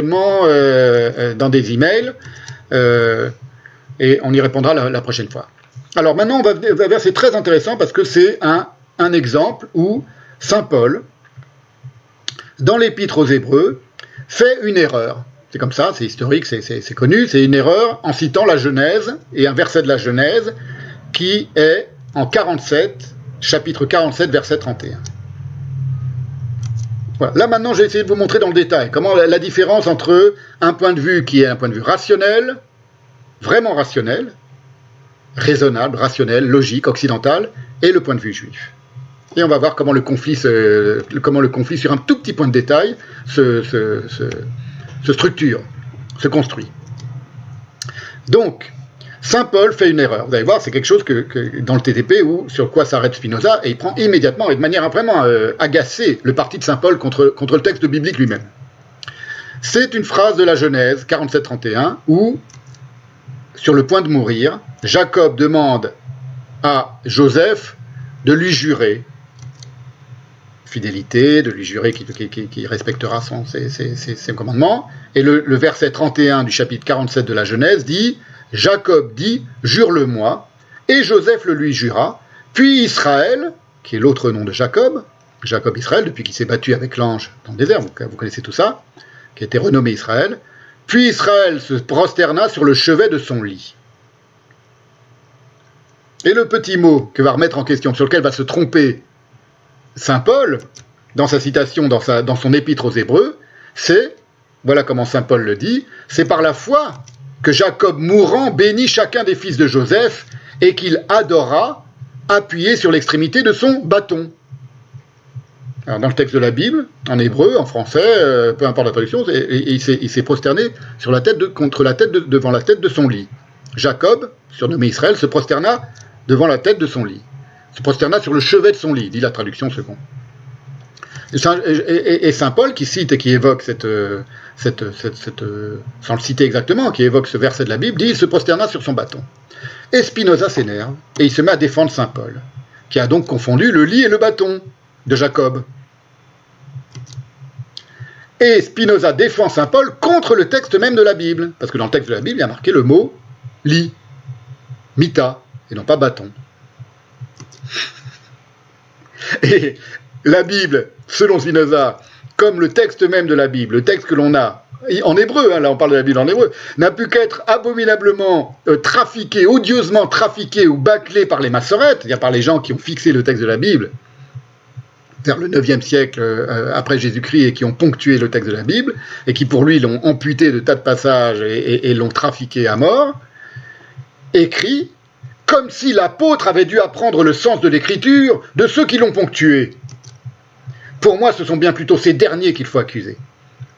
fonctionnement dans des emails, et on y répondra la prochaine fois. Alors maintenant, on va vers, c'est très intéressant parce que c'est un exemple où Saint Paul, dans l'Épître aux Hébreux, fait une erreur. C'est comme ça, c'est historique, c'est connu, c'est une erreur en citant la Genèse, et un verset de la Genèse qui est en 47, chapitre 47, verset 31. Voilà. Là maintenant, j'ai essayé de vous montrer dans le détail comment la différence entre un point de vue qui est un point de vue rationnel, vraiment rationnel, raisonnable, rationnel, logique, occidental, et le point de vue juif. Et on va voir comment le conflit sur un tout petit point de détail se structure, se construit. Donc, Saint Paul fait une erreur. Vous allez voir, c'est quelque chose que dans le TTP, sur quoi s'arrête Spinoza, et il prend immédiatement, et de manière vraiment agacée, le parti de Saint Paul contre le texte biblique lui-même. C'est une phrase de la Genèse, 47-31, où, sur le point de mourir, Jacob demande à Joseph de lui jurer fidélité, de lui jurer qu'il respectera ses commandements. Et le verset 31 du chapitre 47 de la Genèse dit « Jacob dit, jure-le-moi » et Joseph le lui jura. Puis Israël, qui est l'autre nom de Jacob, Jacob Israël, depuis qu'il s'est battu avec l'ange dans le désert, vous connaissez tout ça, qui a été renommé Israël, puis Israël se prosterna sur le chevet de son lit. Et le petit mot que va remettre en question, sur lequel va se tromper Saint Paul, dans sa citation, dans son épître aux Hébreux, c'est, voilà comment Saint Paul le dit, c'est par la foi que Jacob mourant bénit chacun des fils de Joseph et qu'il adora, appuyé sur l'extrémité de son bâton. Alors dans le texte de la Bible, en hébreu, en français, peu importe la traduction, il s'est prosterné sur la tête devant la tête de son lit. Jacob, surnommé Israël, se prosterna devant la tête de son lit. Se prosterna sur le chevet de son lit, dit la traduction seconde. Et Saint Paul, qui cite et qui évoque sans le citer exactement, qui évoque ce verset de la Bible, dit « Il se prosterna sur son bâton ». Et Spinoza s'énerve, et il se met à défendre Saint Paul, qui a donc confondu le lit et le bâton de Jacob. Et Spinoza défend Saint Paul contre le texte même de la Bible, parce que dans le texte de la Bible, il y a marqué le mot « lit », « mita », et non pas « bâton ». Et la Bible, selon Spinoza, comme le texte même de la Bible, le texte que l'on a en hébreu, là on parle de la Bible en hébreu, n'a pu qu'être abominablement trafiqué, odieusement trafiqué ou bâclé par les massorètes, c'est-à-dire par les gens qui ont fixé le texte de la Bible vers le 9e siècle après Jésus-Christ et qui ont ponctué le texte de la Bible, et qui pour lui l'ont amputé de tas de passages et l'ont trafiqué à mort, écrit comme si l'apôtre avait dû apprendre le sens de l'écriture de ceux qui l'ont ponctué. Pour moi, ce sont bien plutôt ces derniers qu'il faut accuser.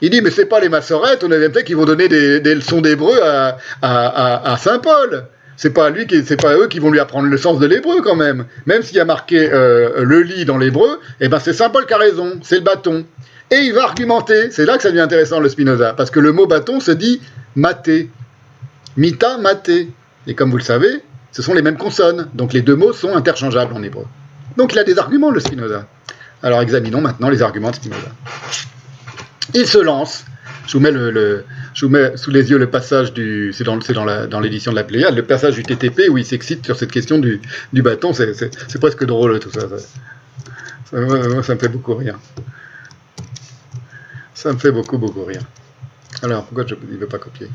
Il dit, mais c'est pas les massorètes au 9e siècle qui vont donner des leçons d'hébreu à Saint Paul. C'est pas eux qui vont lui apprendre le sens de l'hébreu quand même. Même s'il y a marqué le lit dans l'hébreu, eh ben c'est Saint Paul qui a raison, c'est le bâton. Et il va argumenter, c'est là que ça devient intéressant le Spinoza, parce que le mot bâton se dit maté, mita, maté. Et comme vous le savez, ce sont les mêmes consonnes, donc les deux mots sont interchangeables en hébreu. Donc il a des arguments, le Spinoza. Alors examinons maintenant les arguments de Spinoza. Il se lance, je vous mets sous les yeux le passage c'est dans l'édition de la Pléiade, le passage du TTP où il s'excite sur cette question du bâton, c'est presque drôle tout ça. Ça me fait beaucoup rire. Ça me fait beaucoup rire. Alors pourquoi il ne veut pas copier ?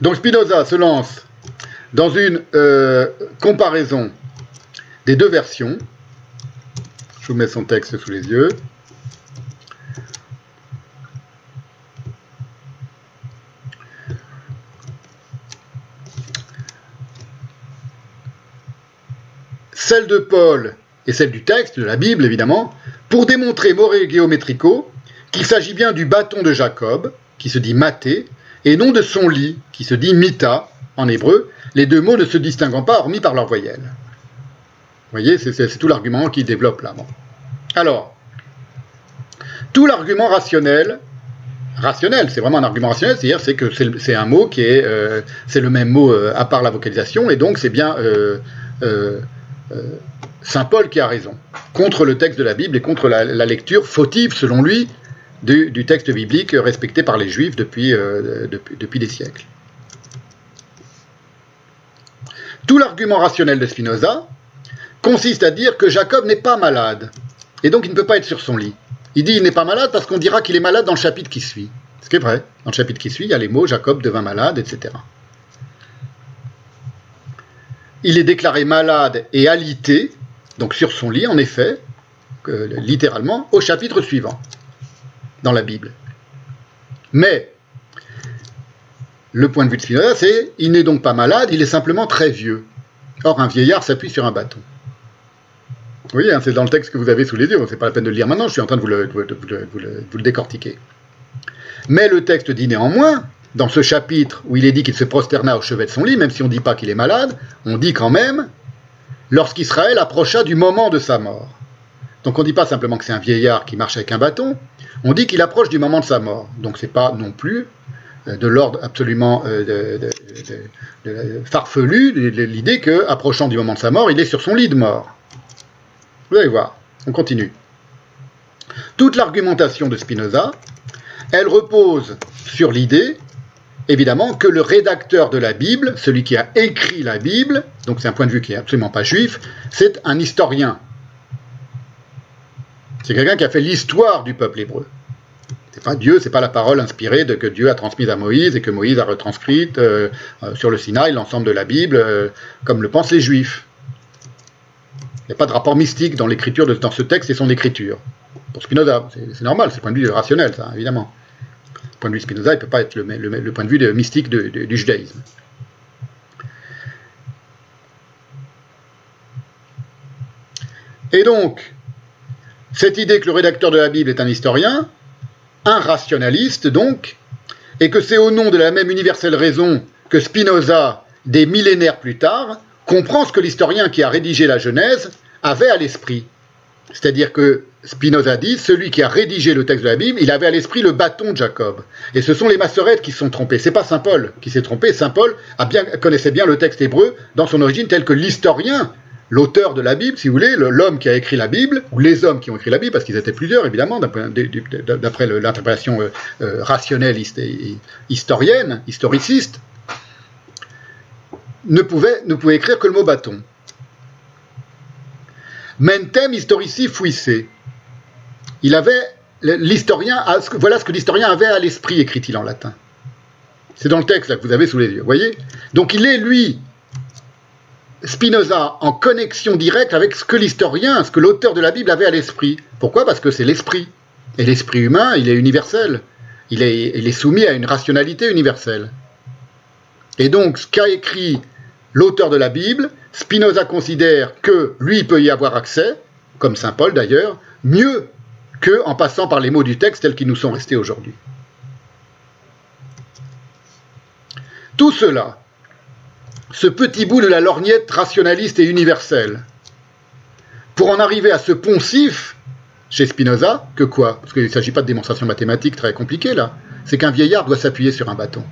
Donc Spinoza se lance dans une comparaison des deux versions. Je vous mets son texte sous les yeux. Celle de Paul et celle du texte, de la Bible évidemment, pour démontrer more geometrico qu'il s'agit bien du bâton de Jacob, qui se dit maté, et non de son lit, qui se dit mita, en hébreu, les deux mots ne se distinguant pas, hormis par leur voyelle. Vous voyez, c'est tout l'argument qu'il développe là. Bon. Alors, tout l'argument rationnel rationnel, c'est vraiment un argument rationnel, c'est-à-dire que c'est un mot qui est, c'est le même mot à part la vocalisation, et donc c'est bien Saint Paul qui a raison, contre le texte de la Bible et contre la lecture fautive, selon lui, du texte biblique respecté par les Juifs depuis des siècles. Tout l'argument rationnel de Spinoza consiste à dire que Jacob n'est pas malade, et donc il ne peut pas être sur son lit. Il dit qu'il n'est pas malade parce qu'on dira qu'il est malade dans le chapitre qui suit. Ce qui est vrai. Dans le chapitre qui suit, il y a les mots « Jacob devint malade », etc. Il est déclaré malade et alité, donc sur son lit, en effet, littéralement, au chapitre suivant, dans la Bible. Mais, le point de vue de Spinoza, c'est « il n'est donc pas malade, il est simplement très vieux ». Or, un vieillard s'appuie sur un bâton. Oui, hein, c'est dans le texte que vous avez sous les yeux, c'est pas la peine de le lire maintenant, je suis en train de vous le décortiquer. Mais le texte dit néanmoins, dans ce chapitre où il est dit qu'il se prosterna au chevet de son lit, même si on ne dit pas qu'il est malade, on dit quand même, lorsqu'Israël approcha du moment de sa mort. Donc on ne dit pas simplement que c'est un vieillard qui marche avec un bâton, on dit qu'il approche du moment de sa mort. Donc c'est pas non plus de l'ordre absolument farfelu, l'idée qu'approchant du moment de sa mort, il est sur son lit de mort. Vous allez voir, on continue. Toute l'argumentation de Spinoza, elle repose sur l'idée, évidemment, que le rédacteur de la Bible, celui qui a écrit la Bible, donc c'est un point de vue qui n'est absolument pas juif, c'est un historien. C'est quelqu'un qui a fait l'histoire du peuple hébreu. C'est pas Dieu, c'est pas la parole inspirée que Dieu a transmise à Moïse et que Moïse a retranscrite sur le Sinaï, l'ensemble de la Bible, comme le pensent les Juifs. Il n'y a pas de rapport mystique dans l'écriture, dans ce texte et son écriture. Pour Spinoza, c'est normal, c'est le point de vue rationnel, ça, évidemment. Le point de vue de Spinoza, il ne peut pas être le point de vue mystique du judaïsme. Et donc, cette idée que le rédacteur de la Bible est un historien, un rationaliste donc, et que c'est au nom de la même universelle raison que Spinoza, des millénaires plus tard, comprend ce que l'historien qui a rédigé la Genèse avait à l'esprit. C'est-à-dire que Spinoza dit, celui qui a rédigé le texte de la Bible, il avait à l'esprit le bâton de Jacob. Et ce sont les massorettes qui se sont trompés. C'est pas Saint Paul qui s'est trompé. Saint Paul connaissait bien le texte hébreu dans son origine tel que l'historien, l'auteur de la Bible, si vous voulez, l'homme qui a écrit la Bible, ou les hommes qui ont écrit la Bible, parce qu'ils étaient plusieurs, évidemment, d'après l'interprétation rationnelle historienne, historiciste, ne pouvait écrire que le mot bâton. Mentem historici fuisse. Voilà ce que l'historien avait à l'esprit, écrit-il en latin. C'est dans le texte là, que vous avez sous les yeux, voyez ? Donc il est, lui, Spinoza, en connexion directe avec ce que l'historien, ce que l'auteur de la Bible avait à l'esprit. Pourquoi ? Parce que c'est l'esprit. Et l'esprit humain, il est universel. Il est soumis à une rationalité universelle. Et donc, ce qu'a écrit l'auteur de la Bible, Spinoza considère que lui peut y avoir accès, comme saint Paul d'ailleurs, mieux qu'en passant par les mots du texte tels qu'ils nous sont restés aujourd'hui. Tout cela, ce petit bout de la lorgnette rationaliste et universelle, pour en arriver à ce poncif, chez Spinoza, que quoi ? Parce qu'il ne s'agit pas de démonstration mathématique très compliquée là, c'est qu'un vieillard doit s'appuyer sur un bâton.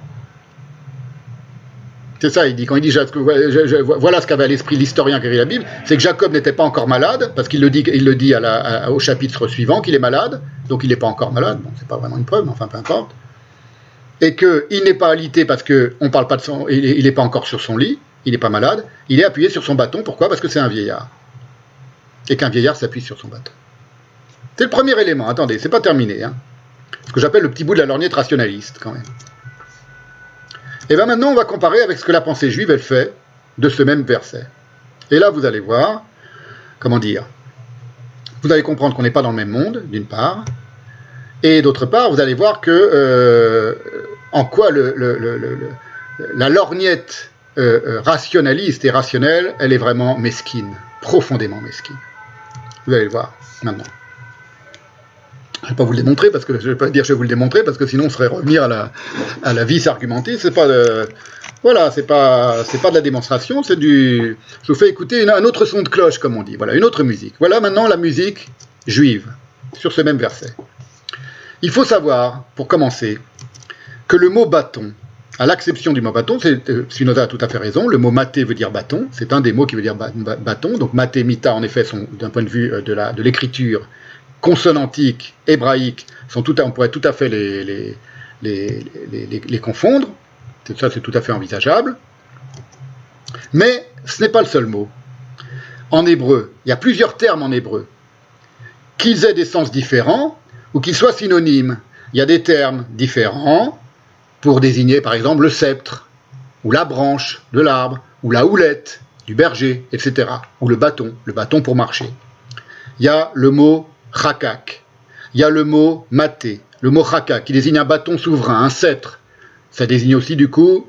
C'est ça, il dit, quand il dit voilà ce qu'avait à l'esprit l'historien qui écrit la Bible, c'est que Jacob n'était pas encore malade, parce qu'il le dit au chapitre suivant qu'il est malade, donc il n'est pas encore malade, bon, c'est pas vraiment une preuve, mais enfin peu importe, et qu'il n'est pas alité parce qu'on parle pas de son, il n'est pas encore sur son lit, il n'est pas malade, il est appuyé sur son bâton, pourquoi ? Parce que c'est un vieillard, et qu'un vieillard s'appuie sur son bâton. C'est le premier élément, attendez, c'est pas terminé, hein. Ce que j'appelle le petit bout de la lorgnette rationaliste, quand même. Et bien maintenant, on va comparer avec ce que la pensée juive, elle fait de ce même verset. Et là, vous allez voir, comment dire, vous allez comprendre qu'on n'est pas dans le même monde, d'une part, et d'autre part, vous allez voir que, en quoi la lorgnette rationaliste et rationnelle, elle est vraiment mesquine, profondément mesquine. Vous allez le voir, maintenant. Je ne vais pas vous le démontrer, parce que je vais pas dire que je vais vous le démontrer, parce que sinon on serait revenir à la vis argumentée. C'est pas c'est pas de la démonstration, c'est du. Je vous fais écouter un autre son de cloche, comme on dit. Voilà, une autre musique. Voilà maintenant la musique juive sur ce même verset. Il faut savoir, pour commencer, que le mot bâton, à l'acception du mot bâton, Spinoza a tout à fait raison, le mot maté veut dire bâton, c'est un des mots qui veut dire bâton, donc maté, mita, en effet, sont, d'un point de vue de l'écriture consonantique, hébraïque, on pourrait tout à fait les confondre, ça c'est tout à fait envisageable, mais ce n'est pas le seul mot. En hébreu, il y a plusieurs termes en hébreu, qu'ils aient des sens différents ou qu'ils soient synonymes. Il y a des termes différents pour désigner par exemple le sceptre, ou la branche de l'arbre, ou la houlette du berger, etc. Ou le bâton pour marcher. Il y a le mot chakak, il y a le mot maté, le mot chakak qui désigne un bâton souverain, un sceptre. Ça désigne aussi du coup,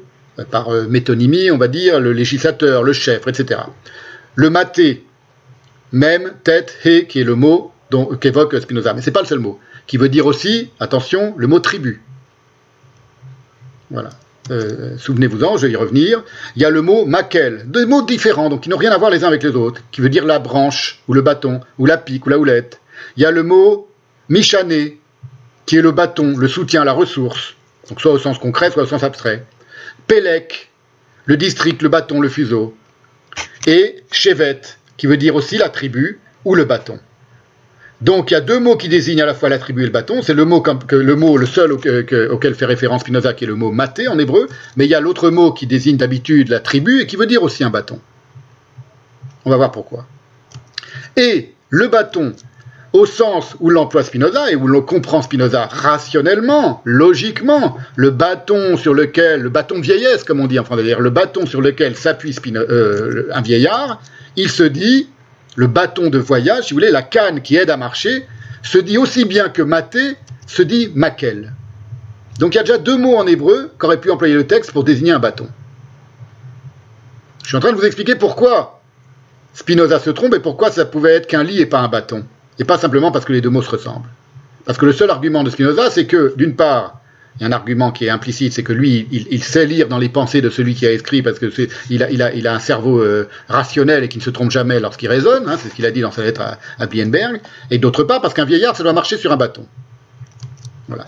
par métonymie, on va dire, le législateur, le chef, etc. Le maté, même, tête, he, qui est le mot qu'évoque Spinoza, mais ce n'est pas le seul mot, qui veut dire aussi, attention, le mot tribu. Voilà. Souvenez-vous-en, je vais y revenir. Il y a le mot makel, deux mots différents, donc qui n'ont rien à voir les uns avec les autres, qui veut dire la branche, ou le bâton, ou la pique, ou la houlette. Il y a le mot michané, qui est le bâton, le soutien, la ressource, donc soit au sens concret, soit au sens abstrait. Pélec, le district, le bâton, le fuseau. Et chevet, qui veut dire aussi la tribu, ou le bâton. Donc il y a deux mots qui désignent à la fois la tribu et le bâton, c'est le seul auquel fait référence Spinoza, qui est le mot maté en hébreu, mais il y a l'autre mot qui désigne d'habitude la tribu et qui veut dire aussi un bâton. On va voir pourquoi. Et le bâton, au sens où l'emploie Spinoza et où l'on comprend Spinoza rationnellement, logiquement, le bâton de vieillesse comme on dit en français, c'est-à-dire le bâton sur lequel s'appuie un vieillard, il se dit, le bâton de voyage, si vous voulez, la canne qui aide à marcher, se dit aussi bien que maté, se dit makel. Donc il y a déjà deux mots en hébreu qu'aurait pu employer le texte pour désigner un bâton. Je suis en train de vous expliquer pourquoi Spinoza se trompe et pourquoi ça pouvait être qu'un lit et pas un bâton. Et pas simplement parce que les deux mots se ressemblent. Parce que le seul argument de Spinoza, c'est que, d'une part, il y a un argument qui est implicite, c'est que lui, il sait lire dans les pensées de celui qui a écrit, parce que il a un cerveau rationnel et qui ne se trompe jamais lorsqu'il raisonne, hein, c'est ce qu'il a dit dans sa lettre à Blienberg, et d'autre part, parce qu'un vieillard, ça doit marcher sur un bâton. Voilà.